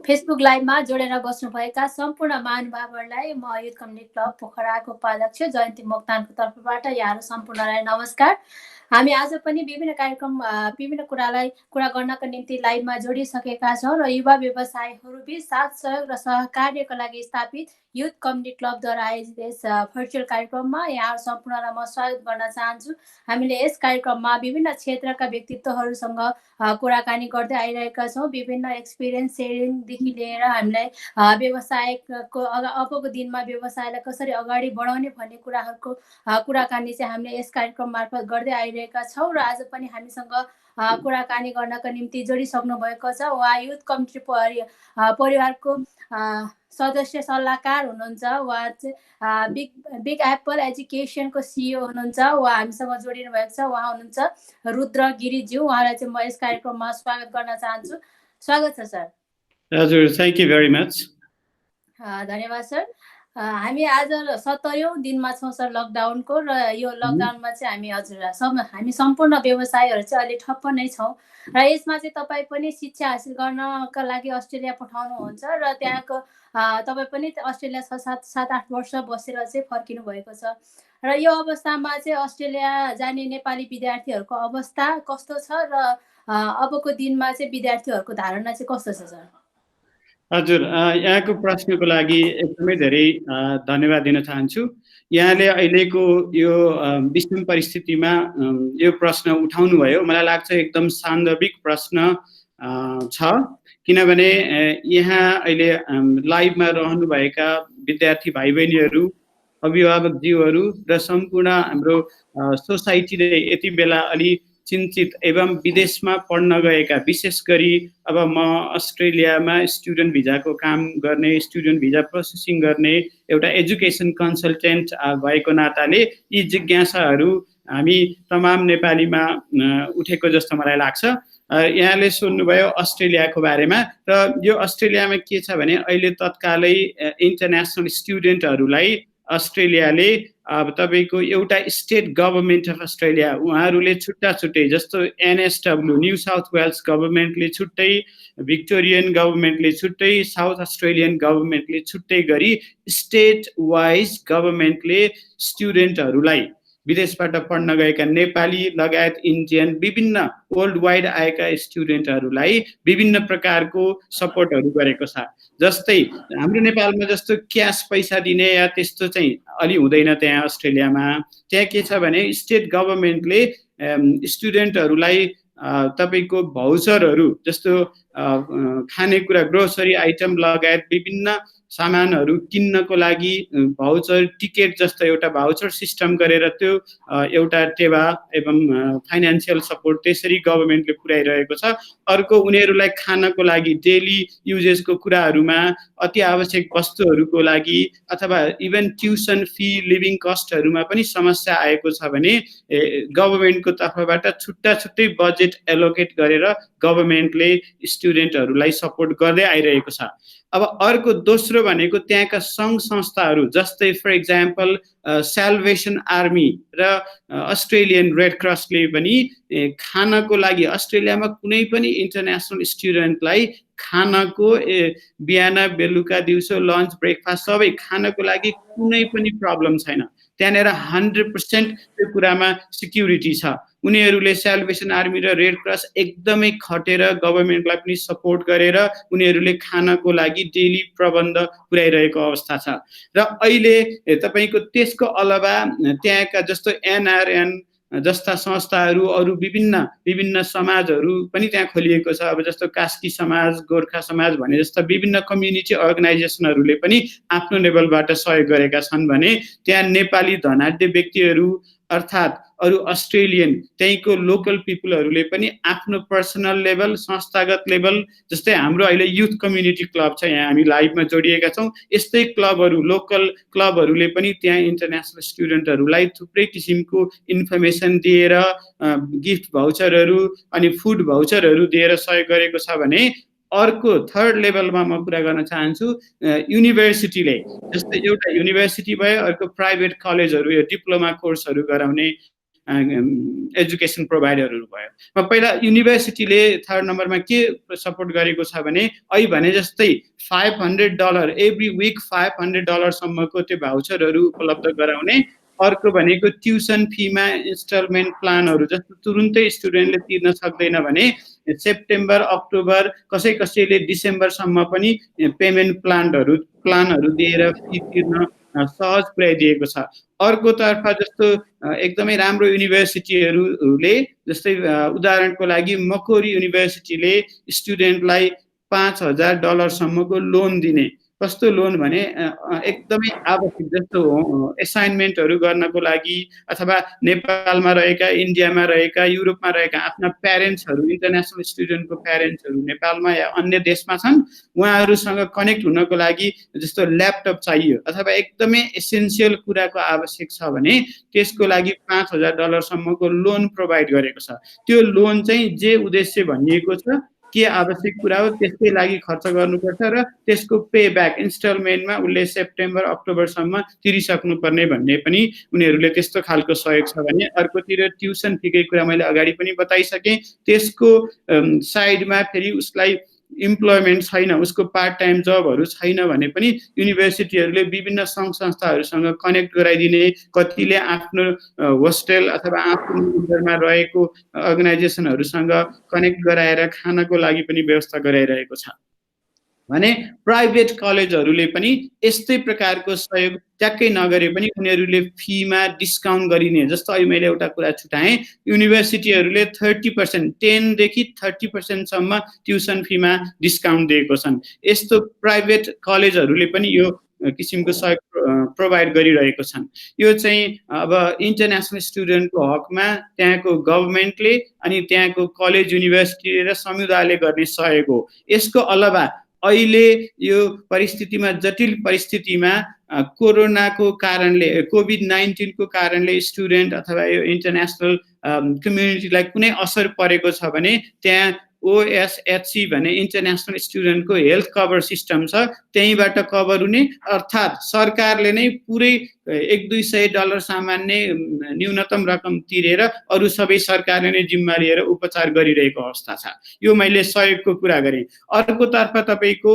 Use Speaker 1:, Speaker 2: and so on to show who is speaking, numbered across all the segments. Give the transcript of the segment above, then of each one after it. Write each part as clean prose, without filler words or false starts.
Speaker 1: Facebook लाइभमा जोडेर बस्नुभएका सम्पूर्ण महानुभावहरूलाई म युथ कम्युनिटी क्लब पोखराको उपाध्यक्ष जयन्ती मोक्तानको तर्फबाट यहाँहरू सम्पूर्णलाई नमस्कार। हामी आज पनि विभिन्न कार्यक्रम विभिन्न कुरा गर्नको निम्ति लाइभमा जोडिसकेका छौँ र युवा व्यवसायीहरूबीच साथ सहयोग र सहकार्यको लागि स्थापित युथ कम्युनिटी क्लबद्वारा आयोजित यस भर्चुअल कार्यक्रममा यहाँहरू सम्पूर्णलाई म स्वागत गर्न चाहन्छु। हामीले यस कार्यक्रममा विभिन्न क्षेत्रका व्यक्तित्वहरूसँग कुराकानी गर्दै आइरहेका छौँ। विभिन्न एक्सपिरियन्स सेयरिङदेखि लिएर हामीलाई व्यवसायको अबको दिनमा व्यवसायलाई कसरी अगाडि बढाउने भन्ने कुराहरूको कुराकानी चाहिँ हामीले यस कार्यक्रम मार्फत गर्दै आइरहेका छौँ र आज पनि हामीसँग कुराकानी गर्नको निम्ति जोडिसक्नु भएको छ। उहाँ युथ कम्युनिटी परिवारको सदस्य सल्लाहकार हुनुहुन्छ। उहाँ चाहिँ बिग एप्पल एजुकेसनको सिइओ हुनुहुन्छ। उहाँ हामीसँग जोडिनु भएको छ। उहाँ हुनुहुन्छ रुद्र गिरिज्यू। उहाँलाई चाहिँ म यस कार्यक्रममा स्वागत गर्न चाहन्छु। स्वागत छ सर।
Speaker 2: हजुर, थ्याङ्क यू भेरी मच।
Speaker 1: धन्यवाद सर। हामी आज 70औं दिनमा छौँ सर लकडाउनको र यो लकडाउनमा चाहिँ हामी सम्पूर्ण व्यवसायहरू चाहिँ अलि ठप्प नै छौँ र यसमा चाहिँ तपाईँ पनि शिक्षा हासिल गर्नका लागि अस्ट्रेलिया पठाउनुहुन्छ र त्यहाँको तपाईँ पनि अस्ट्रेलिया 7-8 वर्ष बसेर चाहिँ फर्किनु भएको छ र यो अवस्थामा चाहिँ अस्ट्रेलिया जाने नेपाली विद्यार्थीहरूको अवस्था कस्तो छ र अबको दिनमा चाहिँ विद्यार्थीहरूको धारणा चाहिँ कस्तो छ सर?
Speaker 2: हजुर, यहाँको प्रश्नको लागि एकदमै धेरै धन्यवाद दिन चाहन्छु। यहाँले अहिलेको यो विषम परिस्थितिमा यो प्रश्न उठाउनुभयो। मलाई लाग्छ एकदम सान्दर्भिक प्रश्न छ, किनभने यहाँ अहिले लाइभमा रहनुभएका विद्यार्थी भाइ बहिनीहरू, अभिभावकज्यूहरू र सम्पूर्ण हाम्रो सोसाइटीले यति बेला अलि चिन्तित एवं विदेशमा पढ्न गएका, विशेष गरी अब म अस्ट्रेलियामा स्टुडेन्ट भिजाको काम गर्ने, स्टुडेन्ट भिजा प्रोसेसिङ गर्ने एउटा एजुकेसन कन्सल्टेन्ट भएको नाताले यी जिज्ञासाहरू हामी तमाम नेपालीमा उठेको जस्तो मलाई लाग्छ। यहाँले सोध्नुभयो अस्ट्रेलियाको बारेमा, र यो अस्ट्रेलियामा के छ भने अहिले तत्कालै इन्टरनेसनल स्टुडेन्टहरूलाई अस्ट्रेलियाले तपाईँको एउटा स्टेट गभर्मेन्ट अफ अस्ट्रेलिया उहाँहरूले छुट्टा छुट्टै, जस्तो एनएसडब्ल्यू न्यू साउथ वेल्स गभर्मेन्टले छुट्टै, भिक्टोरियन गभर्मेन्टले छुट्टै, साउथ अस्ट्रेलियन गभर्मेन्टले छुट्टै गरी स्टेट वाइज गभर्मेन्टले स्टुडेन्टहरूलाई, विदेशबाट पढ्न गएका नेपाली लगायत इन्डियन विभिन्न वर्ल्ड वाइड आएका स्टुडेन्टहरूलाई विभिन्न प्रकारको सपोर्टहरू गरेको छ। जस्तै हाम्रो नेपालमा जस्तो क्यास पैसा दिने या त्यस्तो चाहिँ अलि हुँदैन त्यहाँ अस्ट्रेलियामा। त्यहाँ के छ भने स्टेट गभर्मेन्टले स्टुडेन्टहरूलाई तपाईँको भाउचरहरू, जस्तो खानेकुरा ग्रोसरी आइटम लगायत विभिन्न सामानहरू किन्नको लागि भाउचर, टिकट जस्तो एउटा भाउचर सिस्टम गरेर त्यो एउटा टेवा एवं फाइनेन्सियल सपोर्ट त्यसरी गभर्मेन्टले पुर्याइरहेको छ। अर्को, उनीहरूलाई खानको लागि डेली युजेसको कुराहरूमा, अति आवश्यक वस्तुहरूको लागि अथवा इभन ट्युसन फी, लिभिङ कस्टहरूमा पनि समस्या आएको छ भने गभर्मेन्टको तर्फबाट छुट्टा छुट्टै बजेट एलोकेट गरेर गभर्मेन्टले स्टुडेन्टहरूलाई सपोर्ट गर्दै आइरहेको छ। अब अर्को दोस्रो भनेको त्यहाँका सङ्घ संस्थाहरू, जस्तै फर इक्जाम्पल साल्भेसन आर्मी र अस्ट्रेलियन रेड क्रसले पनि खानको लागि अस्ट्रेलियामा कुनै पनि इन्टरनेसनल स्टुडेन्टलाई खानको बिहान बेलुका दिउँसो लन्च ब्रेकफास्ट सबै खानको लागि कुनै पनि प्रब्लम छैन। त्यहाँनिर 100% त्यो कुरामा सिक्युरिटी छ। उनीहरूले साल्भेसन आर्मी र रेड क्रस एकदमै खटेर गभर्मेन्टलाई पनि सपोर्ट गरेर उनीहरूले खानको लागि डेली प्रबन्ध पुर्याइरहेको अवस्था छ। र अहिले तपाईँको त्यसको अलावा त्यहाँका जस्तो एनआरएन जस्ता संस्थाहरू, अरू विभिन्न समाजहरू पनि त्यहाँ खोलिएको छ। अब जस्तो कास्की समाज, गोर्खा समाज भने जस्ता विभिन्न कम्युनिटी अर्गनाइजेसनहरूले पनि आफ्नो लेभलबाट सहयोग गरेका छन् भने त्यहाँ नेपाली धनाढ्य व्यक्तिहरू अर्थात् अरू अस्ट्रेलियन त्यहीँको लोकल पिपुलहरूले पनि आफ्नो पर्सनल लेभल, संस्थागत लेभल, जस्तै हाम्रो अहिले युथ कम्युनिटी क्लब छ, यहाँ हामी लाइभमा जोडिएका छौँ, यस्तै क्लबहरू, लोकल क्लबहरूले पनि त्यहाँ इन्टरनेसनल स्टुडेन्टहरूलाई थुप्रै किसिमको इन्फर्मेसन दिएर गिफ्ट भाउचरहरू अनि फुड भाउचरहरू दिएर सहयोग गरेको छ भने अर्को थर्ड लेभलमा म कुरा गर्न चाहन्छु, युनिभर्सिटीले, जस्तै एउटा युनिभर्सिटी भयो, अर्को प्राइभेट कलेजहरू, यो डिप्लोमा कोर्सहरू गराउने एजुकेसन प्रोभाइडरहरू भयो। पहिला युनिभर्सिटीले थर्ड नम्बरमा के सपोर्ट गरेको छ भने अहिले भने जस्तै $500 एभ्री विक $500 सम्मको त्यो भाउचरहरू उपलब्ध गराउने। अर्को भनेको ट्युसन फीमा इन्स्टलमेन्ट प्लानहरू, जस्तो तुरुन्तै स्टुडेन्टले तिर्न सक्दैन भने सेप्टेम्बर, अक्टोबर, कसैले डिसेम्बरसम्म पनि पेमेन्ट प्लानहरू दिएर फी तिर्न सहज पुर्याइदिएको छ। अर्कोतर्फ जस्तो एकदमै राम्रो युनिभर्सिटीहरूले, जस्तै उदाहरणको लागि मकोरी युनिभर्सिटीले स्टुडेन्टलाई $5,000 सम्मको लोन दिने। कस्तो लोन भने एकदमै आवश्यक, जस्तो एसाइनमेन्टहरू गर्नको लागि अथवा नेपालमा रहेका, इन्डियामा रहेका, युरोपमा रहेका आफ्ना प्यारेन्ट्सहरू, इन्टरनेसनल स्टुडेन्टको प्यारेन्ट्सहरू नेपालमा या अन्य देशमा छन्, उहाँहरूसँग कनेक्ट हुनको लागि जस्तो ल्यापटप चाहियो अथवा एकदमै एसेन्सियल कुराको आवश्यक छ भने त्यसको लागि $5,000 सम्मको लोन प्रोभाइड गरेको छ। त्यो लोन चाहिँ जे उद्देश्य भनिएको छ, के आवश्यक कुरा हो त्यसकै लागि खर्च गर्नुपर्छ र त्यसको पे ब्याक इन्स्टलमेन्टमा उसले सेप्टेम्बर, अक्टोबरसम्म तिरिसक्नुपर्ने भन्ने पनि उनीहरूले त्यस्तो खालको सहयोग छ भने अर्कोतिर ट्युसन फीकै कुरा मैले अगाडि पनि बताइसकेँ। त्यसको साइडमा फेरि उसलाई इम्प्लोइमेन्ट छैन, उसको पार्ट टाइम जबहरू छैन भने पनि युनिभर्सिटीहरूले विभिन्न सङ्घ संस्थाहरूसँग कनेक्ट गराइदिने, कतिले आफ्नो होस्टेल अथवा आफ्नो अन्डरमा रहेको अर्गनाइजेसनहरूसँग कनेक्ट गराएर खानको लागि पनि व्यवस्था गराइरहेको छ भने प्राइभेट कलेजहरूले पनि यस्तै प्रकारको सहयोग ट्याक्कै नगरे पनि उनीहरूले फीमा डिस्काउन्ट गरिने। जस्तो अहिले मैले एउटा कुरा छुटाएँ, युनिभर्सिटीहरूले 30%, 10 देखि 30% सम्म ट्युसन फीमा डिस्काउन्ट दिएको छन्। यस्तो प्राइभेट कलेजहरूले पनि यो किसिमको सहयोग प्रोभाइड गरिरहेको छन्। यो चाहिँ अब इन्टरनेसनल स्टुडेन्टको हकमा त्यहाँको गभर्मेन्टले अनि त्यहाँको कलेज, युनिभर्सिटी र समुदायले गर्ने सहयोग हो। यसको अलावा अहिले यो परिस्थितिमा, जटिल परिस्थितिमा कोरोनाको कारणले, कोभिड-19 को कारणले स्टुडेन्ट अथवा यो इन्टरनेसनल कम्युनिटीलाई कुनै असर परेको छ भने त्यहाँ OSHC भने इन्टरनेसनल स्टुडेन्टको हेल्थ कभर सिस्टम छ, त्यहीँबाट कभर हुने, अर्थात् सरकारले नै पुरै $100-200 सामान्य न्यूनतम रकम तिरेर अरू सबै सरकारले नै जिम्मा लिएर उपचार गरिरहेको अवस्था छ। यो मैले सहयोगको कुरा गरेँ। अर्कोतर्फ तपाईँको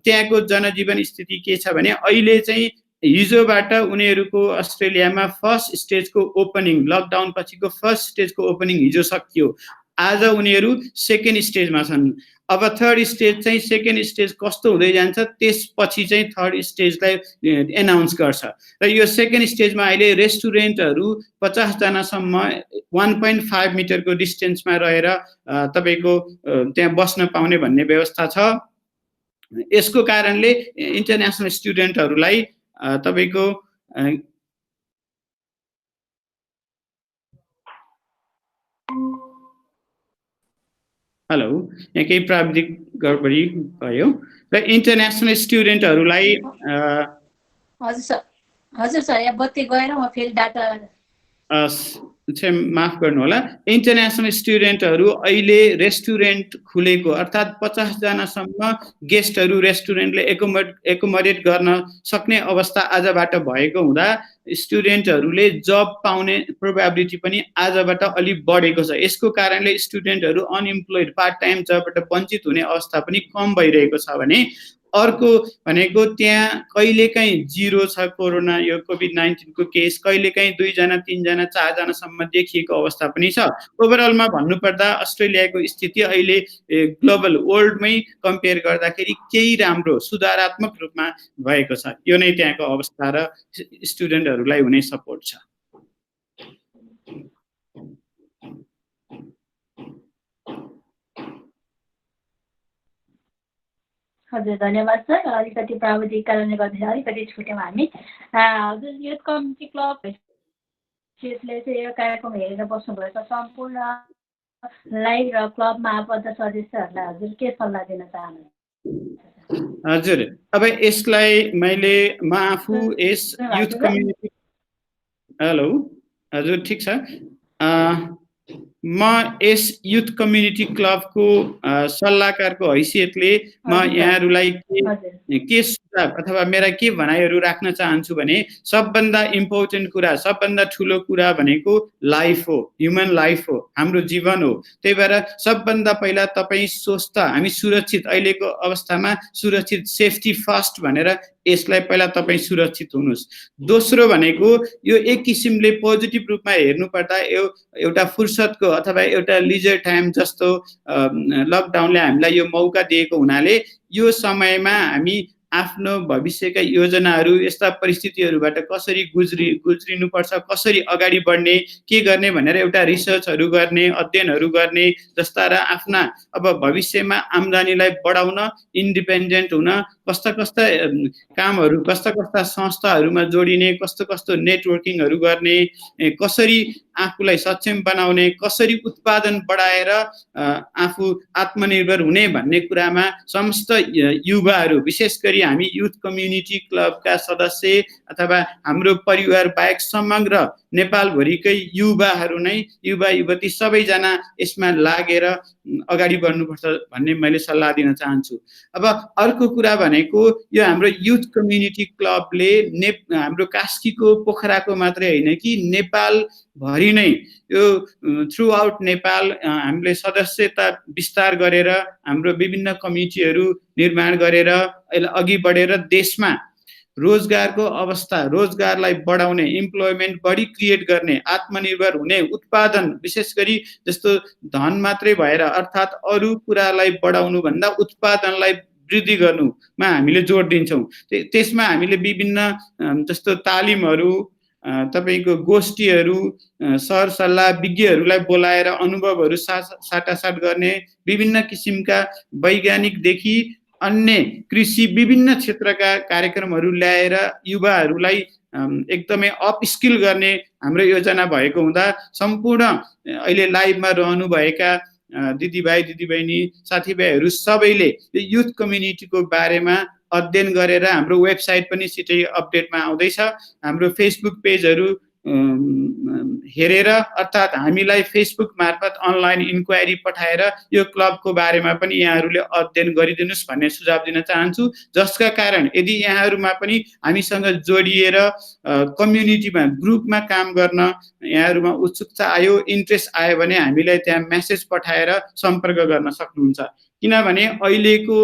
Speaker 2: त्यहाँको जनजीवन स्थिति के छ भने अहिले चाहिँ हिजोबाट उनीहरूको अस्ट्रेलियामा फर्स्ट स्टेजको ओपनिङ, लकडाउन पछिको फर्स्ट स्टेजको ओपनिङ हिजो सकियो। आज उनीहरू सेकेन्ड स्टेजमा छन्। अब थर्ड स्टेज चाहिँ, सेकेन्ड स्टेज कस्तो हुँदै जान्छ त्यसपछि चाहिँ थर्ड स्टेजलाई एनाउन्स गर्छ। र यो सेकेन्ड स्टेजमा अहिले रेस्टुरेन्टहरू 50 जनासम्म 1.5 मिटरको डिस्टेन्समा रहेर तपाईँको त्यहाँ बस्न पाउने भन्ने व्यवस्था छ। यसको कारणले इन्टरनेसनल स्टुडेन्टहरूलाई तपाईँको हेलो, यहाँ केही प्राविधिक गडबडी भयो र इन्टरनेसनल स्टुडेन्टहरूलाई
Speaker 1: हजुर सर, यहाँ बत्ती गएर म फेरि डाटा
Speaker 2: माफ गर्नु होला। इन्टरनेसनल स्टुडेन्टहरू अहिले रेस्टुरेन्ट खुलेको, अर्थात् 50 जनासम्म गेस्टहरू रेस्टुरेन्टले एकोमोडेट गर्न सक्ने अवस्था आजबाट भएको हुँदा स्टुडेन्टहरूले जब पाउने प्रोबेबिलिटी पनि आजबाट अलिक बढेको छ। यसको कारणले स्टुडेन्टहरू अनइम्प्लोइड, पार्ट टाइम जबबाट वञ्चित हुने अवस्था पनि कम भइरहेको छ भने अर्को भनेको त्यहाँ कहिलेकाहीँ जिरो छ कोरोना, यो कोभिड-19 को केस, कहिलेकाहीँ 2 जना 3 जना 4 जनासम्म देखिएको अवस्था पनि छ। ओभरअलमा भन्नुपर्दा अस्ट्रेलियाको स्थिति अहिले ग्लोबल वर्ल्डमै कम्पेयर गर्दाखेरि केही राम्रो, सुधारात्मक रूपमा भएको छ। यो नै त्यहाँको अवस्था र स्टुडेन्टहरूलाई हुने सपोर्ट छ।
Speaker 1: हजुर धन्यवाद सर। अलिकति प्राविधिक कारणले गर्दाखेरि अलिकति छुट्यौँ हामी। हजुर युथ कम्युनिटी क्लब यसले चाहिँ यो कार्यक्रम हेरेर बस्नुभएको सम्पूर्ण लाइभ र क्लबमा आबद्ध सदस्यहरूलाई हजुर के सल्लाह दिन चाहनुहुन्छ?
Speaker 2: हजुर, अब यसलाई म आफू यस युथ कम्युनिटी हेलो हजुर ठिक छ। म यस युथ कम्युनिटी क्लबको सल्लाहकारको हैसियतले म यहाँहरूलाई के सुझाव अथवा मेरा के भनाइहरू राख्न चाहन्छु भने सबभन्दा इम्पोर्टेन्ट कुरा, सबभन्दा ठुलो कुरा भनेको लाइफ हो, ह्युमन लाइफ हो, हाम्रो जीवन हो। त्यही भएर सबभन्दा पहिला तपाईँ स्वस्थ, हामी सुरक्षित, अहिलेको अवस्थामा सुरक्षित, सेफ्टी फर्स्ट भनेर यसलाई पहिला तपाईँ सुरक्षित हुनुहोस्। दोस्रो भनेको यो एक किसिमले पोजिटिभ रूपमा हेर्नुपर्दा एउटा फुर्सदको अथवा एउटा लिजर टाइम जस्तो लकडाउनले हामीलाई यो मौका दिएको हुनाले यो समयमा हामी आफ्नो भविष्यका योजनाहरू, यस्ता परिस्थितिहरूबाट कसरी गुज्रिनुपर्छ, कसरी अगाडि बढ्ने, के गर्ने भनेर एउटा रिसर्चहरू गर्ने, अध्ययनहरू गर्ने जस्ता र आफ्ना अब भविष्यमा आम्दानीलाई बढाउन, इन्डिपेन्डेन्ट हुन कस्ता कस्ता कामहरू, कस्ता कस्ता संस्थाहरूमा जोडिने, कस्तो कस्तो नेटवर्किङहरू गर्ने, कसरी आफूलाई सक्षम बनाउने, कसरी उत्पादन बढाएर आफू आत्मनिर्भर हुने भन्ने कुरामा समस्त युवाहरू, विशेष गरी हामी युथ कम्युनिटी क्लबका सदस्य अथवा हाम्रो परिवार बाहेक समग्र नेपालभरिकै युवाहरू नै, युवा युवती सबैजना यसमा लागेर अगाडि बढ्नुपर्छ भन्ने मैले सल्लाह दिन चाहन्छु। अब अर्को कुरा भनेको यो हाम्रो युथ कम्युनिटी क्लबले हाम्रो कास्कीको पोखराको मात्रै होइन कि नेपालभरि नै यो थ्रु आउट नेपाल हामीले सदस्यता विस्तार गरेर हाम्रो विभिन्न कमिटीहरू निर्माण गरेर अघि बढेर देशमा रोजगारको अवस्था, रोजगारलाई बढाउने, इम्प्लोइमेन्ट बढी क्रिएट गर्ने, आत्मनिर्भर हुने, उत्पादन विशेष गरी जस्तो धन मात्रै भएर अर्थात् अरू कुरालाई बढाउनु भन्दा उत्पादनलाई वृद्धि गर्नुमा हामीले जोड दिन्छौँ। त्यसमा हामीले विभिन्न जस्तो तालिमहरू, तपाईँको गोष्ठीहरू, सरसल्लाह विज्ञहरूलाई बोलाएर अनुभवहरू साटासाट गर्ने, विभिन्न किसिमका वैज्ञानिकदेखि अन्य कृषि विभिन्न क्षेत्रका कार्यक्रमहरू ल्याएर युवाहरूलाई एकदमै अपस्किल गर्ने हाम्रो योजना भएको हुँदा सम्पूर्ण अहिले लाइभमा रहनुभएका दिदीभाइ दिदीबहिनी साथीभाइहरू सबैले युथ कम्युनिटीको बारेमा अध्ययन गरेर हाम्रो वेबसाइट पनि छिटै अपडेटमा आउँदैछ, हाम्रो फेसबुक पेजहरू हेरेर अर्थात् हामीलाई फेसबुक मार्फत अनलाइन इन्क्वायरी पठाएर यो क्लबको बारेमा पनि यहाँहरूले अध्ययन गरिदिनुहोस् भन्ने सुझाव दिन चाहन्छु। जसका कारण यदि यहाँहरूमा पनि हामीसँग जोडिएर कम्युनिटीमा ग्रुपमा काम गर्न यहाँहरूमा उत्सुकता आयो, इन्ट्रेस्ट आयो भने हामीलाई त्यहाँ मेसेज पठाएर सम्पर्क गर्न सक्नुहुन्छ। किनभने अहिलेको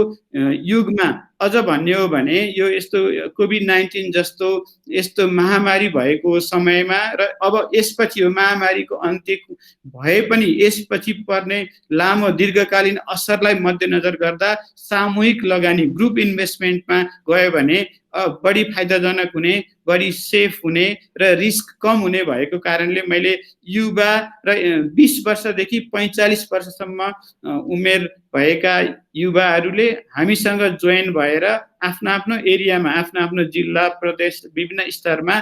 Speaker 2: युगमा अझ भन्ने हो भने यो यस्तो कोभिड-19 जस्तो यस्तो महामारी भएको समयमा र अब यसपछि यो महामारीको अन्त्य भए पनि यसपछि पर्ने लामो दीर्घकालीन असरलाई मध्यनजर गर्दा सामूहिक लगानी, ग्रुप इन्भेस्टमेन्टमा गयो भने बढी फाइदाजनक हुने, बढी सेफ हुने र रिस्क कम हुने भएको कारणले मैले युवा र 20 वर्षदेखि 45 वर्षसम्म उमेर भएका युवाहरूले हामीसँग जोइन भएर आफ्नो आफ्नो एरियामा, आफ्नो आफ्नो जिल्ला, प्रदेश, विभिन्न स्तरमा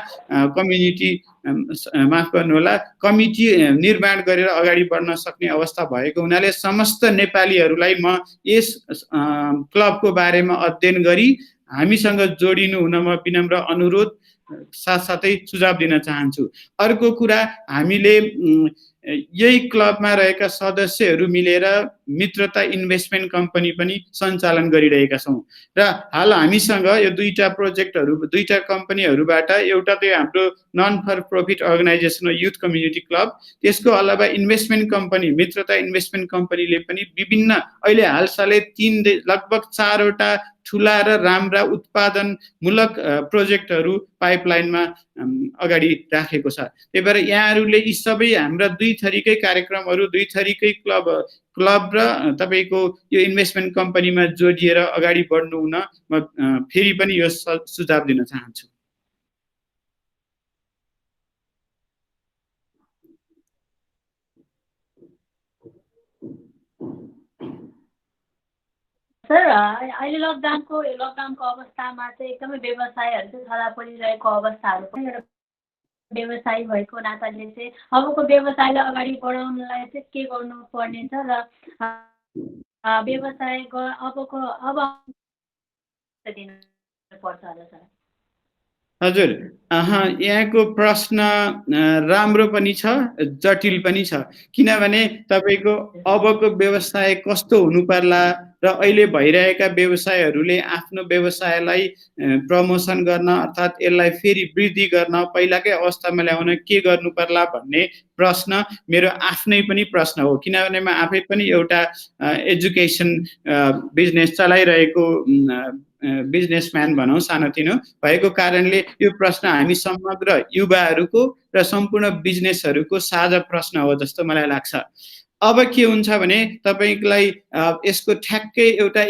Speaker 2: कम्युनिटी माफ गर्नुहोला कमिटी निर्माण गरेर अगाडि बढ्न सक्ने अवस्था भएको हुनाले समस्त नेपालीहरूलाई म यस क्लबको बारेमा अध्ययन गरी हामीसँग जोडिनु हुन म विनम्र अनुरोध साथसाथै सुझाव दिन चाहन्छु। अर्को कुरा, हामीले यही क्लबमा रहेका सदस्यहरू मिलेर मित्रता इन्भेस्टमेन्ट कम्पनी पनि सञ्चालन गरिरहेका छौँ र हाल हामीसँग यो दुईटा प्रोजेक्टहरू, दुईटा कम्पनीहरूबाट एउटा चाहिँ हाम्रो नन फर प्रफिट अर्गनाइजेसन हो युथ कम्युनिटी क्लब, त्यसको अलावा इन्भेस्टमेन्ट कम्पनी मित्रता इन्भेस्टमेन्ट कम्पनीले पनि विभिन्न अहिले हालसालै लगभग 4 वटा ठुला र राम्रा उत्पादनमूलक प्रोजेक्टहरू पाइपलाइनमा अगाडि राखेको छ। त्यही भएर यहाँहरूले यी सबै हाम्रा दुई थरीकै कार्यक्रमहरू, दुई थरीकै क्लब र तपाईँको यो इन्भेस्टमेन्ट कम्पनीमा जोडिएर अगाडि बढ्नु हुन म फेरि पनि यो सुझाव दिन चाहन्छु।
Speaker 1: सर अहिले लकडाउनको अवस्थामा चाहिँ एकदमै व्यवसायहरू चाहिँ छाडा परिरहेको अवस्थाहरू पनि एउटा व्यवसायी भएको नाताले चाहिँ अबको व्यवसायलाई अगाडि बढाउनलाई चाहिँ के गर्नुपर्ने छ र व्यवसाय अब दिनुपर्छ होला सर।
Speaker 2: हजुर, यहाँको प्रश्न राम्रो पनि छ, जटिल पनि छ। किनभने तपाईँको अबको व्यवसाय कस्तो हुनु पर्ला र अहिले भइरहेका व्यवसायहरूले आफ्नो व्यवसायलाई प्रमोसन गर्न अर्थात् यसलाई फेरि वृद्धि गर्न पहिलाकै अवस्थामा ल्याउन के गर्नु पर्ला भन्ने प्रश्न मेरो आफ्नै पनि प्रश्न हो। किनभने म आफै पनि एउटा एजुकेसन बिजनेस चलाइरहेको बिजनेसम्यान भनौँ सानोतिनो भएको कारणले यो प्रश्न हामी समग्र युवाहरूको र सम्पूर्ण बिजनेसहरूको साझा प्रश्न हो जस्तो मलाई लाग्छ। अब के हुन्छ भने तपाईँलाई यसको ठ्याक्कै एउटा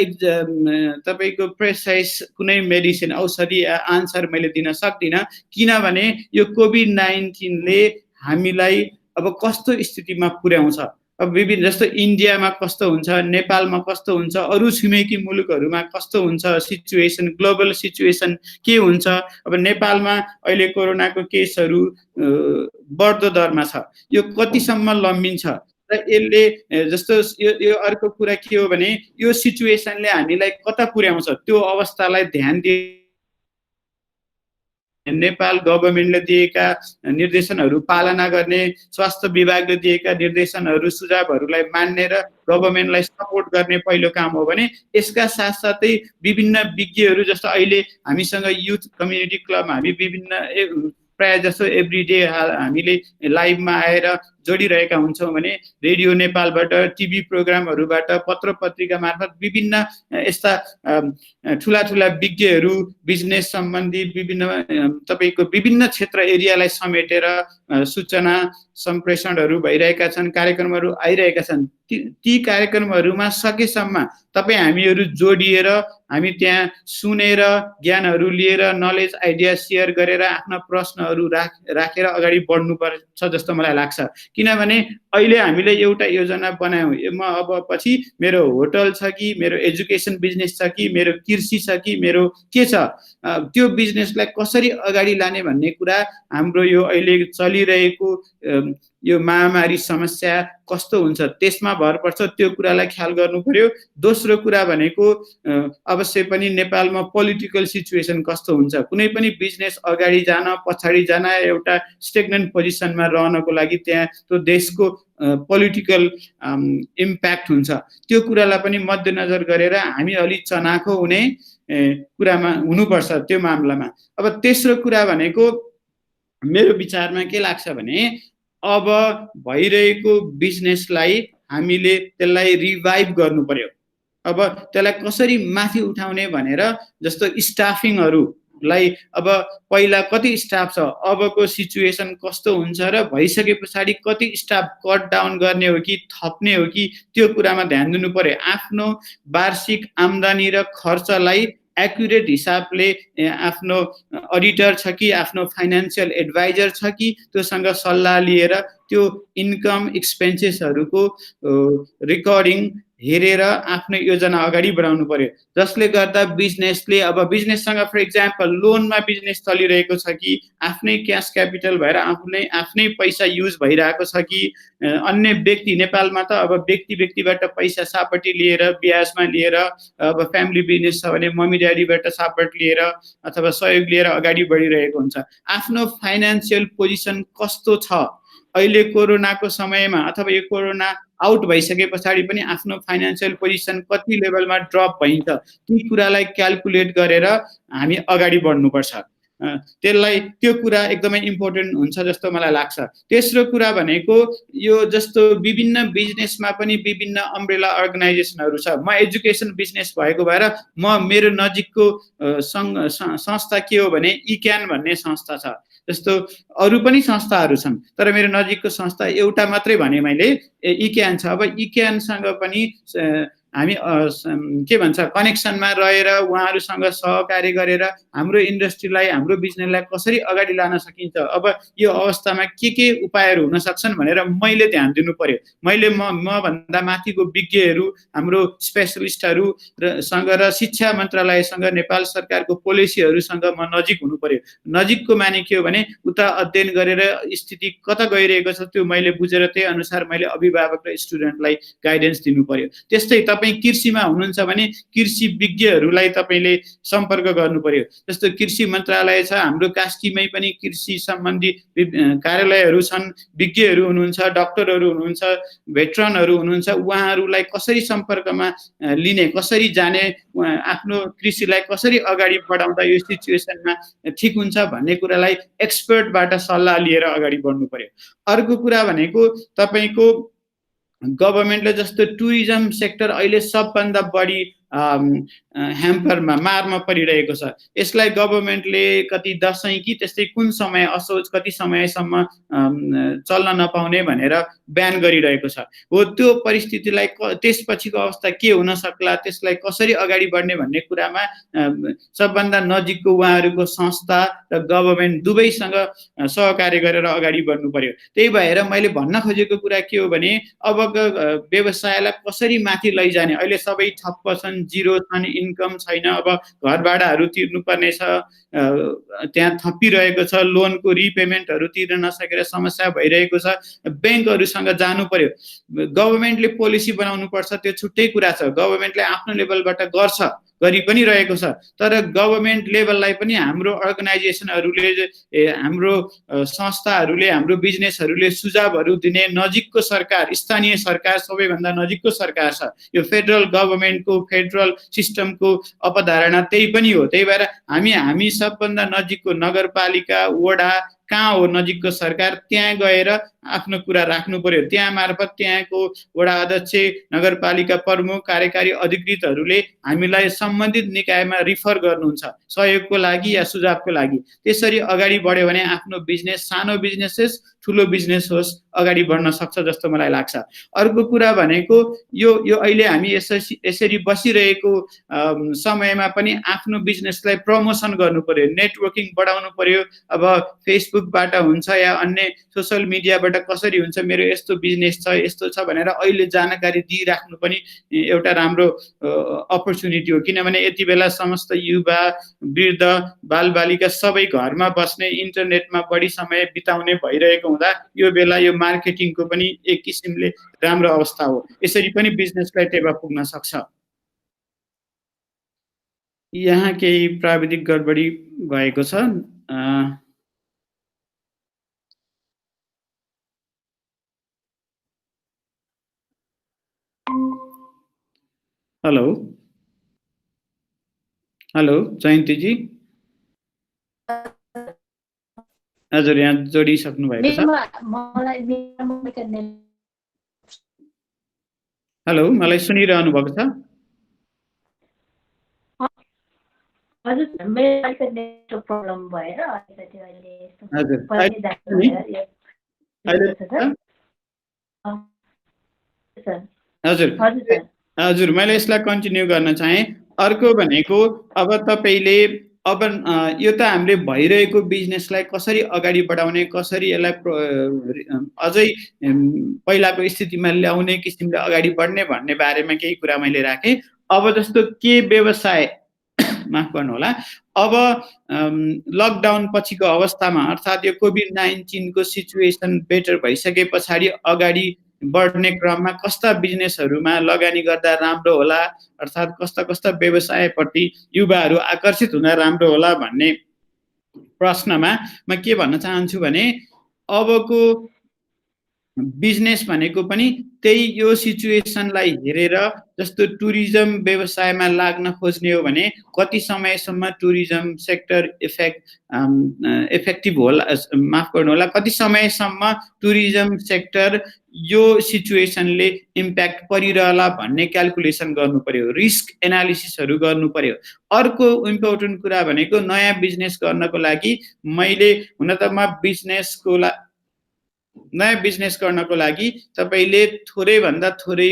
Speaker 2: तपाईँको प्रेसाइज कुनै मेडिसिन औषधि आन्सर मैले दिन सक्दिनँ। किनभने यो कोभिड-19ले हामीलाई अब कस्तो स्थितिमा पुर्याउँछ, अब विभिन्न जस्तो इन्डियामा कस्तो हुन्छ, नेपालमा कस्तो हुन्छ, अरू छिमेकी मुलुकहरूमा कस्तो हुन्छ सिचुएसन, ग्लोबल सिचुएसन के हुन्छ। अब नेपालमा अहिले कोरोनाको केसहरू बढ्दो दरमा छ, यो कतिसम्म लम्बिन्छ र यसले जस्तो यो अर्को कुरा के हो भने यो सिचुएसनले हामीलाई कता पुर्याउँछ त्यो अवस्थालाई ध्यान दिए नेपाल गभर्मेन्टले दिएका निर्देशनहरू पालना गर्ने, स्वास्थ्य विभागले दिएका निर्देशनहरू सुझावहरूलाई मान्ने र गभर्मेन्टलाई सपोर्ट गर्ने पहिलो काम हो भने यसका साथसाथै विभिन्न विज्ञहरू जस्तो अहिले हामीसँग युथ कम्युनिटी क्लबमा हामी विभिन्न प्रायः जसो एभ्रिडे हामीले लाइभमा आएर जोडिरहेका हुन्छौँ भने रेडियो नेपालबाट, टिभी प्रोग्रामहरूबाट, पत्र पत्रिका मार्फत विभिन्न यस्ता ठुला ठुला विज्ञहरू बिजनेस सम्बन्धी विभिन्न तपाईँको विभिन्न क्षेत्र एरियालाई समेटेर सूचना सम्प्रेषणहरू भइरहेका छन्, कार्यक्रमहरू आइरहेका छन्। ती कार्यक्रमहरूमा सकेसम्म तपाईँ हामीहरू जोडिएर हामी त्यहाँ सुनेर ज्ञानहरू लिएर नलेज आइडिया सेयर गरेर आफ्ना प्रश्नहरू राखेर अगाडि बढ्नुपर्छ जस्तो मलाई लाग्छ। किनभने अहिले हामीले एउटा योजना बनायौँ, म अब पछि मेरो होटल छ कि मेरो एजुकेसन बिजनेस छ कि मेरो कृषि छ कि मेरो के छ, त्यो बिजनेसलाई कसरी अगाडि लाने भन्ने कुरा हाम्रो यो अहिले चलिरहेको यो महामारी समस्या कस्तो हुन्छ त्यसमा भर पर्छ, त्यो कुरालाई ख्याल गर्नु पर्यो। दोस्रो कुरा भनेको अवश्य पनि नेपालमा पोलिटिकल सिचुएसन कस्तो हुन्छ, कुनै पनि बिजनेस अगाडि जान पछाडि जान एउटा स्टेग्नेन्ट पोजिसनमा रहनको लागि त्यहाँ त्यो देशको पोलिटिकल इम्प्याक्ट हुन्छ, त्यो कुरालाई पनि मध्यनजर गरेर हामी अलिक चनाखो हुने कुरामा हुनुपर्छ त्यो मामलामा। अब तेस्रो कुरा भनेको मेरो विचारमा के लाग्छ भने अब भइरहेको बिजनेसलाई हामीले त्यसलाई रिभाइभ गर्नु पर्यो। अब त्यसलाई कसरी माथि उठाउने भनेर जस्तो स्टाफिङहरूलाई अब पहिला कति स्टाफ छ, अबको सिचुएसन कस्तो हुन्छ र भइसके पछाडि कति स्टाफ कट डाउन गर्ने हो कि थप्ने हो कि त्यो कुरामा ध्यान दिनु पर्यो। आफ्नो वार्षिक आम्दानी र खर्चलाई एक्युरेट हिसाबले आफ्नो अडिटर छ कि आफ्नो फाइनेन्सियल एडभाइजर छ कि त्योसँग सल्लाह लिएर त्यो इन्कम एक्सपेन्सेसहरूको रेकर्डिङ हेरेर आफ्नो योजना अगाडि बढाउनु पर्यो, जसले गर्दा बिजनेसले अब बिजनेससँग फर इक्जाम्पल लोनमा बिजनेस चलिरहेको छ कि आफ्नै क्यास क्यापिटल भएर आफ्नै पैसा युज भइरहेको छ कि अन्य व्यक्ति, नेपालमा त अब व्यक्तिबाट पैसा सापटी लिएर ब्याजमा लिएर अब फ्यामिली बिजनेस छ भने मम्मी ड्याडीबाट सापट लिएर अथवा सहयोग लिएर अगाडि बढिरहेको हुन्छ। आफ्नो फाइनेन्सियल पोजिसन कस्तो छ अहिले कोरोनाको समयमा अथवा यो कोरोना आउट भइसके पछाडि पनि आफ्नो फाइनेन्सियल पोजिसन कति लेभलमा ड्रप भइन्छ ती कुरालाई क्याल्कुलेट गरेर हामी अगाडि बढ्नुपर्छ। त्यो कुरा एकदमै इम्पोर्टेन्ट हुन्छ जस्तो मलाई लाग्छ। तेस्रो कुरा भनेको यो जस्तो विभिन्न बिजनेसमा पनि विभिन्न अम्ब्रेला अर्गनाइजेसनहरू छ। म एजुकेसन बिजनेस भएको भएर मेरो नजिकको संस्था के हो भने इक्यान भन्ने संस्था छ। जस्तो अरू पनि संस्थाहरू छन् तर मेरो नजिकको संस्था एउटा मात्रै भने मैले इक्यान छ। अब इक्यानसँग पनि हामी के भन्छ कनेक्सनमा रहेर उहाँहरूसँग सहकार्य गरेर हाम्रो इन्डस्ट्रीलाई हाम्रो बिजनेसलाई कसरी अगाडि लान सकिन्छ, अब यो अवस्थामा के उपायहरू हुन सक्छन् भनेर मैले ध्यान दिनु पर्यो। मैले मभन्दा माथिको विज्ञहरू, हाम्रो स्पेशलिस्टहरू र शिक्षा मन्त्रालयसँग, नेपाल सरकारको पोलिसीहरूसँग म नजिक हुनु पर्यो। नजिकको माने के हो भने उता अध्ययन गरेर स्थिति कता गइरहेको छ त्यो मैले बुझेर त्यही अनुसार मैले अभिभावक र स्टुडेन्टलाई गाइडेन्स दिनु पर्यो। त्यस्तै तपाईँ कृषिमा हुनुहुन्छ भने कृषि विज्ञहरूलाई तपाईँले सम्पर्क गर्नु पर्यो। जस्तो कृषि मन्त्रालय छ, हाम्रो कास्कीमै पनि कृषि सम्बन्धी कार्यालयहरू छन्, विज्ञहरू हुनुहुन्छ, डाक्टरहरू हुनुहुन्छ, भेटरनहरू हुनुहुन्छ। उहाँहरूलाई कसरी सम्पर्कमा लिने, कसरी जाने, आफ्नो कृषिलाई कसरी अगाडि बढाउँदा यो सिचुएसनमा ठिक हुन्छ भन्ने कुरालाई एक्सपर्टबाट सल्लाह लिएर अगाडि बढ्नु पर्यो। अर्को कुरा भनेको तपाईँको गभर्मेन्टले जस्तो टुरिज्म सेक्टर अहिले सबभन्दा बढी ह्याम्परमा मारमा परिरहेको छ। यसलाई गभर्मेन्टले कति दसैँ कि त्यस्तै कुन समय असोज कति समयसम्म चल्न नपाउने भनेर ब्यान गरिरहेको छ। हो त्यो परिस्थितिलाई त्यसपछिको अवस्था के हुन सक्ला, त्यसलाई कसरी अगाडि बढ्ने भन्ने कुरामा सबभन्दा नजिकको उहाँहरूको संस्था र गभर्मेन्ट दुवैसँग सहकार्य गरेर अगाडि बढ्नु पर्यो। त्यही भएर मैले भन्न खोजेको कुरा के हो भने अबको व्यवसायलाई कसरी माथि लैजाने, अहिले सबै ठप्प छन्, जिरो छन्, इन्कम छैन, अब घर भाडाहरू तिर्नुपर्ने छ, त्यहाँ थपिरहेको छ, लोनको रिपेमेन्टहरू तिर्न नसकेर समस्या भइरहेको छ। ब्याङ्कहरूसँग जानु पर्यो। गभर्मेन्टले पोलिसी बनाउनु पर्छ त्यो छुट्टै कुरा छ, गभर्मेन्टले आफ्नो लेभलबाट गर्छ, गरि पनि रहेको छ। तर गभर्मेन्ट लेभललाई पनि हाम्रो अर्गनाइजेसनहरूले, हाम्रो संस्थाहरूले, हाम्रो बिजनेसहरूले सुझावहरू दिने नजिकको सरकार, स्थानीय सरकार सबैभन्दा नजिकको सरकार छ। यो फेडरल गभर्मेन्टको, फेडरल सिस्टमको अपधारणा त्यही पनि हो। त्यही भएर हामी सबभन्दा नजिकको नगरपालिका, वडा कहाँ हो नजिकको सरकार, त्यहाँ गएर आफ्नो कुरा राख्नु पर्यो। त्यहाँ मार्फत त्यहाँको वडा अध्यक्ष, नगरपालिका प्रमुख, कार्यकारी अधिकृतहरूले हामीलाई सम्बन्धित निकायमा रिफर गर्नुहुन्छ सहयोगको लागि या सुझावको लागि। त्यसरी अगाडि बढ्यो भने आफ्नो बिजनेस, सानो बिजनेस होस् ठुलो बिजनेस होस्, अगाडि बढ्न सक्छ जस्तो मलाई लाग्छ। अर्को कुरा भनेको यो अहिले हामी यसरी बसिरहेको समयमा पनि आफ्नो बिजनेसलाई प्रमोसन गर्नु पर्यो, नेटवर्किङ बढाउनु पर्यो। अब फेसबुकबाट हुन्छ या अन्य सोसल मिडियाबाट कसरी हुन्छ, मेरो यस्तो बिजनेस छ, यस्तो छ भनेर अहिले जानकारी दिइराख्नु पनि एउटा राम्रो अपर्च्युनिटी हो। किनभने यति बेला समस्त युवा, वृद्ध, बालबालिका सबै घरमा बस्ने, इन्टरनेटमा बढी समय बिताउने भइरहेको हुँदा यो बेला यो मार्केटिङको पनि एक किसिमले राम्रो अवस्था हो। यसरी पनि बिजनेसलाई टेवा पुग्न सक्छ। यहाँ केही प्राविधिक गडबडी भएको छ। हेलो हेलो जयन्तीजी, हजुर यहाँ जोडिसक्नु भएको छ। हेलो, मलाई सुनिरहनु भएको छ?
Speaker 1: हजुर, मेरो नेटवर्क प्रब्लम भएर अलिकति अहिले
Speaker 2: हजुर मैले यसलाई कन्टिन्यू गर्न चाहेँ। अर्को भनेको अब तपाईँले यो त हामीले भइरहेको बिजनेसलाई कसरी अगाडि बढाउने, कसरी यसलाई अझै पहिलाको स्थितिमा ल्याउने किसिमले अगाडि बढ्ने भन्ने बारेमा केही कुरा मैले राखेँ। अब जस्तो के व्यवसाय माफ गर्नु होला, अब लकडाउन पछिको अवस्थामा अर्थात् यो कोभिड-19 को सिचुएसन बेटर भइसके पछाडि अगाडि बढ्ने क्रममा कस्ता बिजनेसहरूमा लगानी गर्दा राम्रो होला, अर्थात् कस्ता कस्ता व्यवसायप्रति युवाहरू आकर्षित हुन राम्रो होला भन्ने प्रश्नमा म के भन्न चाहन्छु भने अबको बिजनेस भनेको पनि त्यही यो सिचुएसनलाई हेरेर, जस्तो टुरिज्म व्यवसायमा लाग्न खोज्ने हो भने कति समयसम्म टुरिज्म सेक्टर इफेक्टिभ होला, माफ गर्नु होला, कति समयसम्म टुरिज्म सेक्टर यो सिचुएसनले इम्प्याक्ट परिरहला भन्ने क्याल्कुलेसन गर्नु पर्यो, रिस्क एनालिसिसहरू गर्नु पर्यो। अर्को इम्पोर्टेन्ट कुरा भनेको नयाँ बिजनेस गर्नको लागि मैले हुन त म बिजनेसको नयाँ बिजनेस गर्नको लागि तपाईले थोरैभन्दा थोरै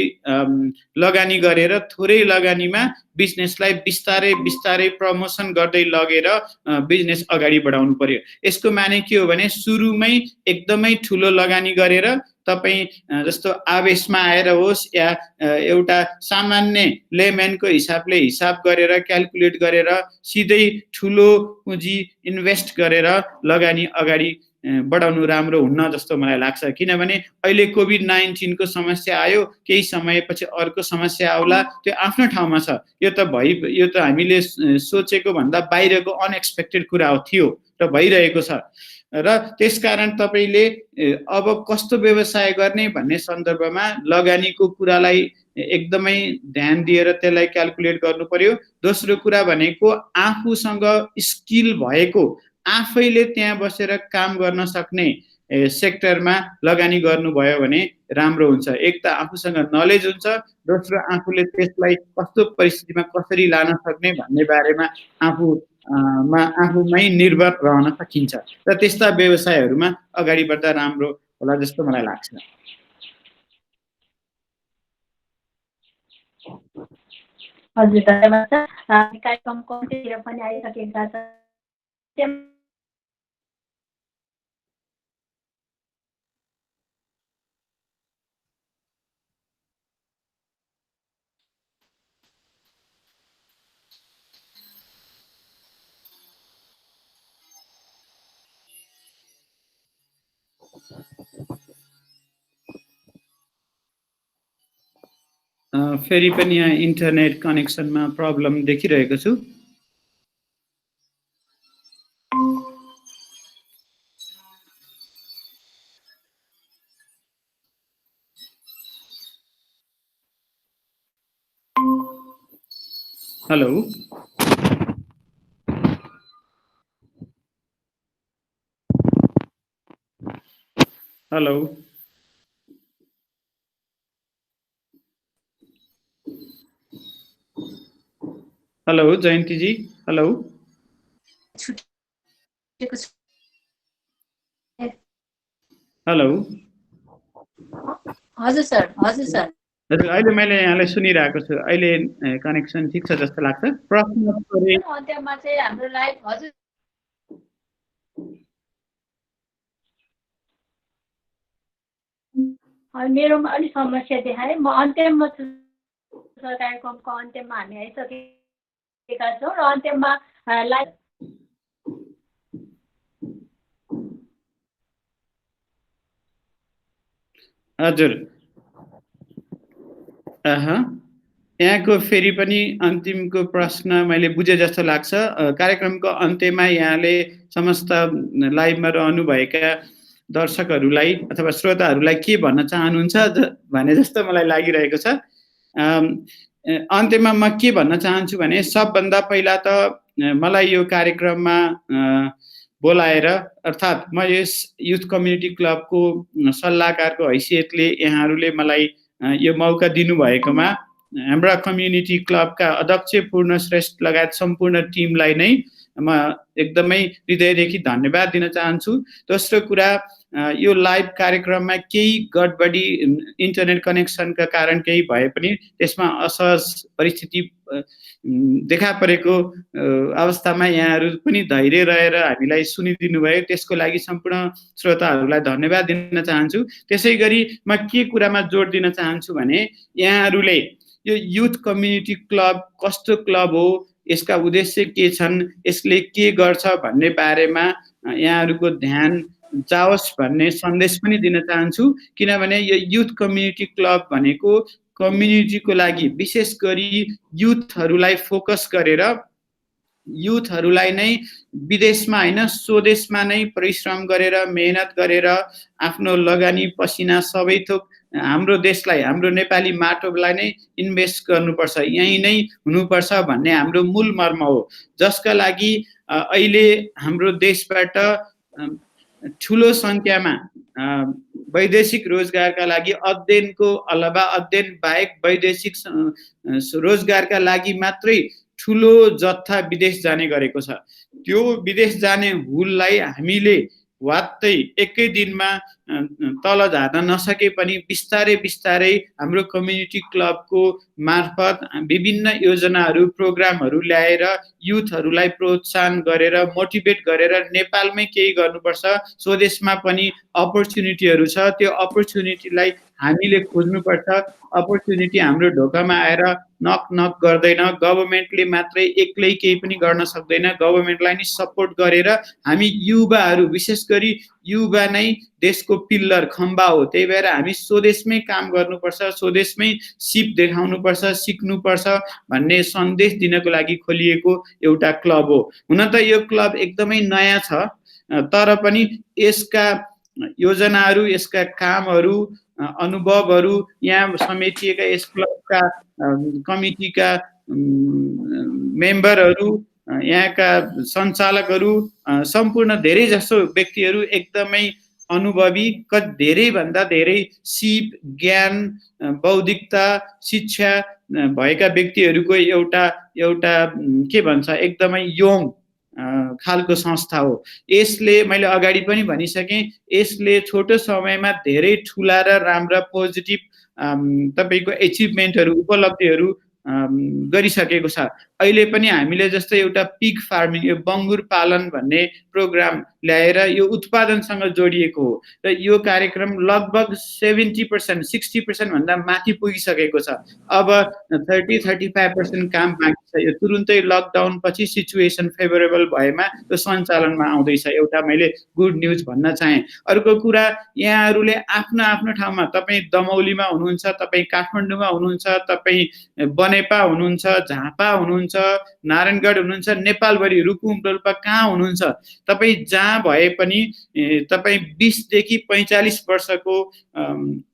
Speaker 2: लगानी गरेर थोरै लगानीमा बिजनेसलाई बिस्तारै बिस्तारै प्रमोसन गर्दै लगेर बिजनेस अगाडि बढाउनु पर्यो। यसको माने के हो भने सुरुमै एकदमै ठुलो लगानी गरेर तपाईँ जस्तो आवेशमा आएर होस् या एउटा सामान्य लेम्यानको हिसाबले हिसाब गरेर क्याल्कुलेट गरेर सिधै ठुलो पुँजी इन्भेस्ट गरेर लगानी अगाडि बढाउनु राम्रो हुन्न जस्तो मलाई लाग्छ। किनभने अहिले कोभिड-19 को समस्या आयो, केही समयपछि अर्को समस्या आउला, त्यो आफ्नो ठाउँमा छ। यो त हामीले सोचेको भन्दा बाहिरको अनएक्सपेक्टेड कुरा थियो र भइरहेको छ। र त्यसकारण तपाईले अब कस्तो व्यवसाय गर्ने भन्ने सन्दर्भमा लगानीको कुरालाई एकदमै ध्यान दिएर त्यसलाई क्याल्कुलेट गर्नु पर्यो। दोस्रो कुरा भनेको आफूसँग स्किल भएको, आफैले त्यहाँ बसेर काम गर्न सक्ने सेक्टरमा लगानी गर्नुभयो भने राम्रो हुन्छ। एक त आफूसँग नलेज हुन्छ, दोस्रो आफूले त्यसलाई कस्तो परिस्थितिमा कसरी लान सक्ने भन्ने बारेमा आफूमै निर्भर रहन सकिन्छ र त्यस्ता व्यवसायहरूमा अगाडि बढ्दा राम्रो होला जस्तो मलाई लाग्छ।
Speaker 1: हजुर, धन्यवाद सर। कार्यक्रमको अन्त्यतिर पनि आइसकेका छन्।
Speaker 2: फेरि पनि यहाँ इन्टरनेट कनेक्सनमा प्रब्लम देखिरहेको छु। हेलो, हेलो, हेलो जयन्ती जी, हेलो, हेलो।
Speaker 1: हजुर सर, हजुर सर।
Speaker 2: हजुर, अहिले मैले यहाँलाई सुनिरहेको छु। अहिले कनेक्सन ठिक छ जस्तो लाग्छ। प्रश्न
Speaker 1: अन्त्यमा चाहिँ हाम्रो लाइभ हजुर मेरोमा अलिक समस्या देखाए। म अन्त्यमा कार्यक्रमको अन्त्यमा हामी आइसकेका छौँ र अन्त्यमा लाइभ
Speaker 2: हजुर, यहाँको फेरि पनि अन्तिमको प्रश्न मैले बुझे जस्तो लाग्छ। कार्यक्रमको अन्त्यमा यहाँले समस्त लाइभमा रहनुभएका दर्शकहरूलाई अथवा श्रोताहरूलाई के भन्न चाहनुहुन्छ भने जस्तो मलाई लागिरहेको छ। अन्त्यमा म के भन्न चाहन्छु भने सबभन्दा पहिला त मलाई यो कार्यक्रममा बोलाएर अर्थात् म यस युथ कम्युनिटी क्लबको सल्लाहकारको हैसियतले यहाँहरूले मलाई यो मौका दिनुभएकोमा हाम्रा कम्युनिटी क्लबका अध्यक्ष पूर्ण श्रेष्ठ लगायत सम्पूर्ण टिमलाई नै म एकदमै हृदयदेखि धन्यवाद दिन चाहन्छु। दोस्रो कुरा, यो लाइभ कार्यक्रममा केही गडबडी इन्टरनेट कनेक्सनका कारण केही भए पनि त्यसमा असहज परिस्थिति देखा परेको अवस्थामा यहाँहरू पनि धैर्य रहेर हामीलाई सुनिदिनु भयो, त्यसको लागि सम्पूर्ण श्रोताहरूलाई धन्यवाद दिन चाहन्छु। त्यसै गरी म के कुरामा जोड दिन चाहन्छु भने यहाँहरूले यो युथ कम्युनिटी क्लब कस्तो क्लब हो, यसका उद्देश्य के छन्, यसले के गर्छ भन्ने बारेमा यहाँहरूको ध्यान जाओस् भन्ने सन्देश पनि दिन चाहन्छु। किनभने यो युथ कम्युनिटी क्लब भनेको कम्युनिटीको लागि विशेष गरी युथहरूलाई फोकस गरेर युथहरूलाई नै विदेशमा होइन स्वदेशमा नै परिश्रम गरेर मेहनत गरेर आफ्नो लगानी पसिना सबै थोक हाम्रो देशलाई, हाम्रो नेपाली माटोलाई नै इन्भेस्ट गर्नुपर्छ, यहीँ नै हुनुपर्छ भन्ने हाम्रो मूल मर्म हो, जसका लागि अहिले हाम्रो देशबाट ठुलो सङ्ख्यामा वैदेशिक रोजगारका लागि अध्ययनको अलावा अध्ययन बाहेक वैदेशिक रोजगारका लागि मात्रै ठुलो जत्था विदेश जाने गरेको छ। त्यो विदेश जाने हुललाई हामीले वात्तै एकै दिनमा तल झार्न नसके पनि बिस्तारै बिस्तारै हाम्रो कम्युनिटी क्लबको मार्फत विभिन्न योजनाहरू प्रोग्रामहरू ल्याएर युथहरूलाई प्रोत्साहन गरेर मोटिभेट गरेर नेपालमै केही गर्नुपर्छ, स्वदेशमा पनि अपर्च्युनिटीहरू छ, त्यो अपर्च्युनिटीलाई हामीले खोज्नुपर्छ। अपर्च्युनिटी हाम्रो ढोकामा आएर नक नक गर्दैन, गभर्मेन्टले मात्रै एक्लै केही पनि गर्न सक्दैन, गभर्मेन्टलाई नि सपोर्ट गरेर हामी युवाहरू, विशेष गरी युवा नै देशको पिल्लर खम्बा हो, त्यही भएर हामी स्वदेशमै काम गर्नुपर्छ, स्वदेशमै सिप देखाउनुपर्छ, सिक्नुपर्छ भन्ने सन्देश दिनको लागि खोलिएको एउटा क्लब हो। हुन त यो क्लब एकदमै नयाँ छ, तर पनि यसका योजनाहरू, यसका कामहरू, अनुभवहरू, यहाँ समेटिएका यस क्लबका कमिटीका मेम्बरहरू, यहाँका सञ्चालकहरू, सम्पूर्ण धेरै जसो व्यक्तिहरू एकदमै अनुभवी, धेरैभन्दा धेरै सिप, ज्ञान, बौद्धिकता, शिक्षा भएका व्यक्तिहरूको एउटा एउटा के भन्छ एकदमै यङ खालको संस्था हो। यसले, मैले अगाडि पनि भनिसकेँ, यसले छोटो समयमा धेरै ठुला र राम्रा पोजिटिभ तपाईँको एचिभमेन्टहरू, उपलब्धिहरू गरिसकेको छ। अहिले पनि हामीले जस्तै एउटा पिग फार्मिङ, यो बङ्गुर पालन भन्ने प्रोग्राम ल्याएर यो उत्पादनसँग जोडिएको हो र यो कार्यक्रम लगभग 70%, 60% भन्दा माथि पुगिसकेको छ। अब 30-35% काम बाँकी छ। यो तुरुन्तै लकडाउन पछि सिचुएसन फेभरेबल भएमा यो सञ्चालनमा आउँदैछ। एउटा मैले गुड न्युज भन्न चाहेँ। अर्को कुरा, यहाँहरूले आफ्नो आफ्नो ठाउँमा, तपाईँ दमौलीमा हुनुहुन्छ, तपाईँ काठमाडौँमा हुनुहुन्छ, तपाईँ बनेपा हुनुहुन्छ, झापा हुनुहुन्छ, नारायणगढ हुनुहुन्छ, नेपालभरि रुकुम डोल्पा कहाँ हुनुहुन्छ, तपाईँ जहाँ भए पनि तपाईँ 20 देखि 45 वर्षको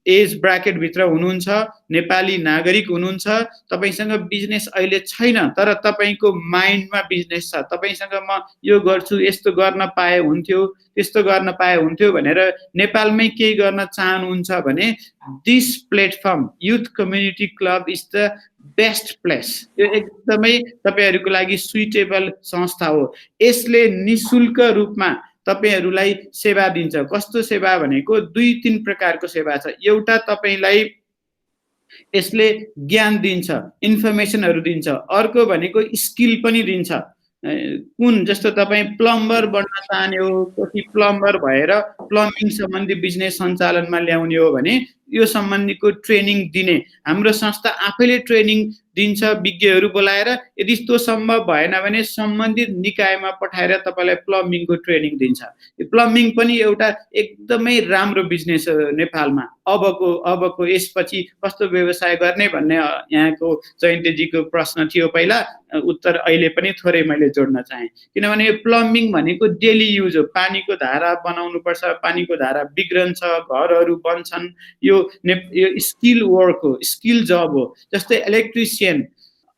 Speaker 2: एज ब्राकेटभित्र हुनुहुन्छ, नेपाली नागरिक हुनुहुन्छ, तपाईसँग बिजनेस अहिले छैन तर तपाईँको माइन्डमा बिजनेस छ, तपाईँसँग म यो गर्छु, यस्तो गर्न पाए हुन्थ्यो, त्यस्तो गर्न पाए हुन्थ्यो भनेर नेपालमै केही गर्न चाहनुहुन्छ भने this platform youth community club is the best place. यो एकदमै तपाईँहरूको लागि सुइटेबल संस्था हो। यसले निशुल्क रूपमा तपाईहरूलाई सेवा दिन्छ। कस्तो सेवा भनेको 2-3 प्रकारको सेवा छ। एउटा, तपाईँलाई यसले ज्ञान दिन्छ, इन्फर्मेसनहरू दिन्छ। अर्को भनेको स्किल पनि दिन्छ। कुन, जस्तो तपाईँ प्लम्बर बन्न चाहने हो, कति प्लम्बर भएर प्लम्बिङ सम्बन्धी बिजनेस सञ्चालनमा ल्याउने हो भने यो सम्बन्धीको ट्रेनिङ दिने हाम्रो संस्था आफैले ट्रेनिङ दिन्छ, विज्ञहरू बोलाएर। यदि त्यो सम्भव भएन भने सम्बन्धित निकायमा पठाएर तपाईँलाई प्लम्बिङको ट्रेनिङ दिन्छ। यो प्लम्बिङ पनि एउटा एकदमै राम्रो बिजनेस हो नेपालमा। अबको यसपछि कस्तो व्यवसाय गर्ने भन्ने यहाँको जयन्तीजीको प्रश्न थियो पहिला, उत्तर अहिले पनि थोरै मैले जोड्न चाहेँ। किनभने यो प्लम्बिङ भनेको डेली युज हो। पानीको धारा बनाउनु पर्छ, पानीको धारा बिग्रन्छ, घरहरू बन्छन्, यो स्किल वर्क हो, स्किल जब हो। जस्तै इलेक्ट्रिसियन,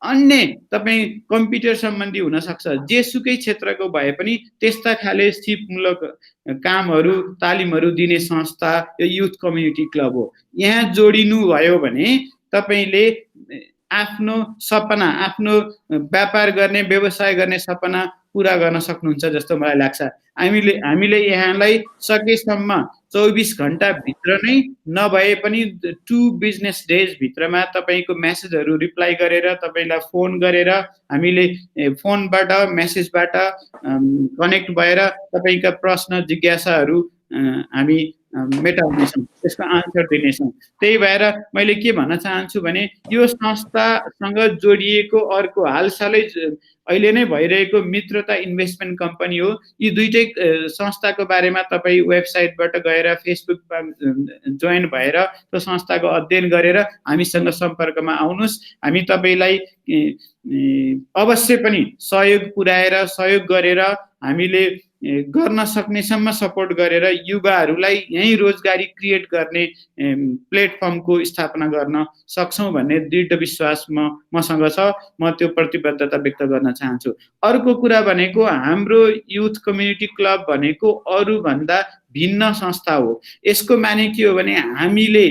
Speaker 2: अन्य तपाईँ कम्प्युटर सम्बन्धी हुनसक्छ, जेसुकै क्षेत्रको भए पनि त्यस्ता खाले सिपमूलक कामहरू, तालिमहरू दिने संस्था यो युथ कम्युनिटी क्लब हो। यहाँ जोडिनु भयो भने तपाईँले आफ्नो सपना, आफ्नो व्यापार गर्ने, व्यवसाय गर्ने सपना पुरा गर्न सक्नुहुन्छ जस्तो मलाई लाग्छ। हामीले यहाँलाई सकेसम्म 24 घण्टाभित्र नै नभए पनि 2 बिजनेस डेज भित्रमा तपाईँको मेसेजहरू रिप्लाई गरेर, तपाईँलाई फोन गरेर, हामीले फोनबाट, मेसेजबाट कनेक्ट भएर तपाईँका प्रश्न, जिज्ञासाहरू हामी मेटाउनेछौँ, त्यसको आन्सर दिनेछौँ। त्यही भएर मैले के भन्न चाहन्छु भने यो संस्थासँग जोडिएको अर्को हालसालै अहिले नै भइरहेको मित्रता इन्भेस्टमेन्ट कम्पनी हो। यी दुईटै संस्थाको बारेमा तपाईँ वेबसाइटबाट गएर, फेसबुकमा जोइन भएर त्यो संस्थाको अध्ययन गरेर हामीसँग सम्पर्कमा आउनुहोस्। हामी तपाईँलाई अवश्य पनि सहयोग पुर्याएर, सहयोग गरेर, हामीले गर्न सक्नेसम्म सपोर्ट गरेर युवाहरूलाई यहीँ रोजगारी क्रिएट गर्ने प्लेटफर्मको स्थापना गर्न सक्छौँ भन्ने दृढ विश्वास मसँग छ। म त्यो प्रतिबद्धता व्यक्त गर्न चाहन्छु। अर्को कुरा भनेको हाम्रो युथ कम्युनिटी क्लब भनेको अरूभन्दा भिन्न संस्था हो। यसको माने के हो भने हामीले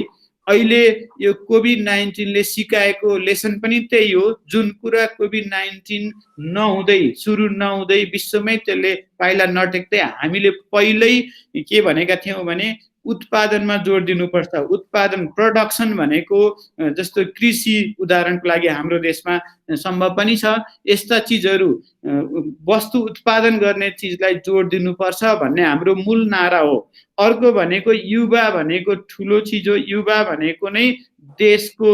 Speaker 2: अहिले यो कोभिड-19ले सिकाएको लेसन पनि त्यही हो। जुन कुरा कोभिड-19 नहुँदै सुरु नहुँदै विश्वमै त्यसले पाइला नटेक्दै हामीले पहिल्यै के भनेका थियौँ भने उत्पादनमा जोड दिनुपर्छ। उत्पादन प्रोडक्सन भनेको जस्तो कृषि उदाहरणको लागि हाम्रो देशमा सम्भव पनि छ। यस्ता चिजहरू वस्तु उत्पादन गर्ने चिजलाई जोड दिनुपर्छ भन्ने हाम्रो मूल नारा हो। अर्को भनेको युवा भनेको ठुलो चिज हो। युवा भनेको नै देशको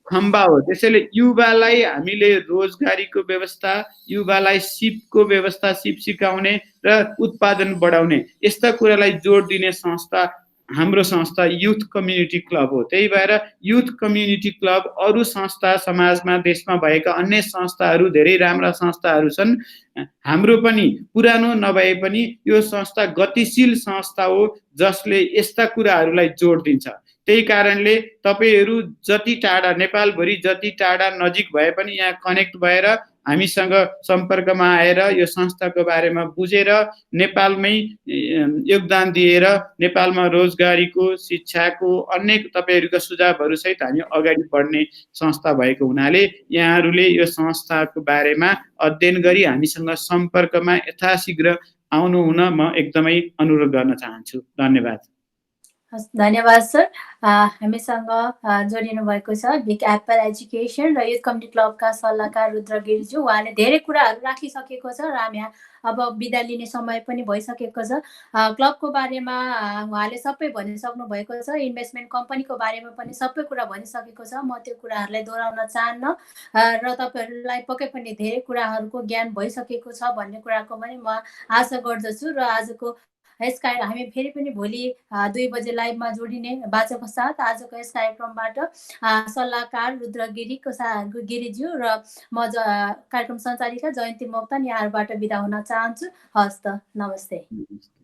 Speaker 2: खम्बा हो। त्यसैले युवालाई हामीले रोजगारीको व्यवस्था, युवालाई सिपको व्यवस्था, सिप सिकाउने र उत्पादन बढाउने यस्ता कुरालाई जोड दिने संस्था हाम्रो संस्था युथ कम्युनिटी क्लब हो। त्यही भएर युथ कम्युनिटी क्लब अरू संस्था समाजमा देशमा भएका अन्य संस्थाहरू धेरै राम्रा संस्थाहरू छन्। हाम्रो पनि पुरानो नभए पनि यो संस्था गतिशील संस्था हो जसले यस्ता कुराहरूलाई जोड दिन्छ। त्यही कारणले तपाईहरू जति टाढा नेपालभरि जति टाढा नजिक भए पनि यहाँ कनेक्ट भएर हामीसँग सम्पर्कमा आएर यो संस्थाको बारेमा बुझेर नेपालमै योगदान दिएर नेपालमा रोजगारीको, शिक्षाको अनेक तपाईहरुका सुझावहरू सहित हामी अगाडि बढ्ने संस्था भएको हुनाले यहाँहरूले यो संस्थाको बारेमा अध्ययन गरी हामीसँग सम्पर्कमा यथाशीघ्र आउनु हुन म एकदमै अनुरोध गर्न चाहन्छु। धन्यवाद।
Speaker 1: धन्यवाद सर। हामीसँग जोडिनु भएको छ बिग एप्पल एजुकेसन र युथ कम्युनिटी क्लबका सल्लाहकार रुद्र गिरिज्यू। उहाँले धेरै कुराहरू राखिसकेको छ र हामी अब बिदा लिने समय पनि भइसकेको छ। क्लबको बारेमा उहाँले सबै भनिसक्नु भएको छ। इन्भेस्टमेन्ट कम्पनीको बारेमा पनि सबै कुरा भनिसकेको छ। म त्यो कुराहरूलाई दोहोऱ्याउन चाहन्न र तपाईँहरूलाई पक्कै पनि धेरै कुराहरूको ज्ञान भइसकेको छ भन्ने कुराको पनि म आशा गर्दछु। र आजको यस हामी फेरि पनि भोलि 2 बजे लाइभमा जोडिने बाचाको साथ आजको यस कार्यक्रमबाट सल्लाहकार रुद्र गिरिज्यू र म कार्यक्रम सञ्चालिका जयन्ती मोक्तान यहाँहरूबाट बिदा हुन चाहन्छु। हस्त नमस्ते।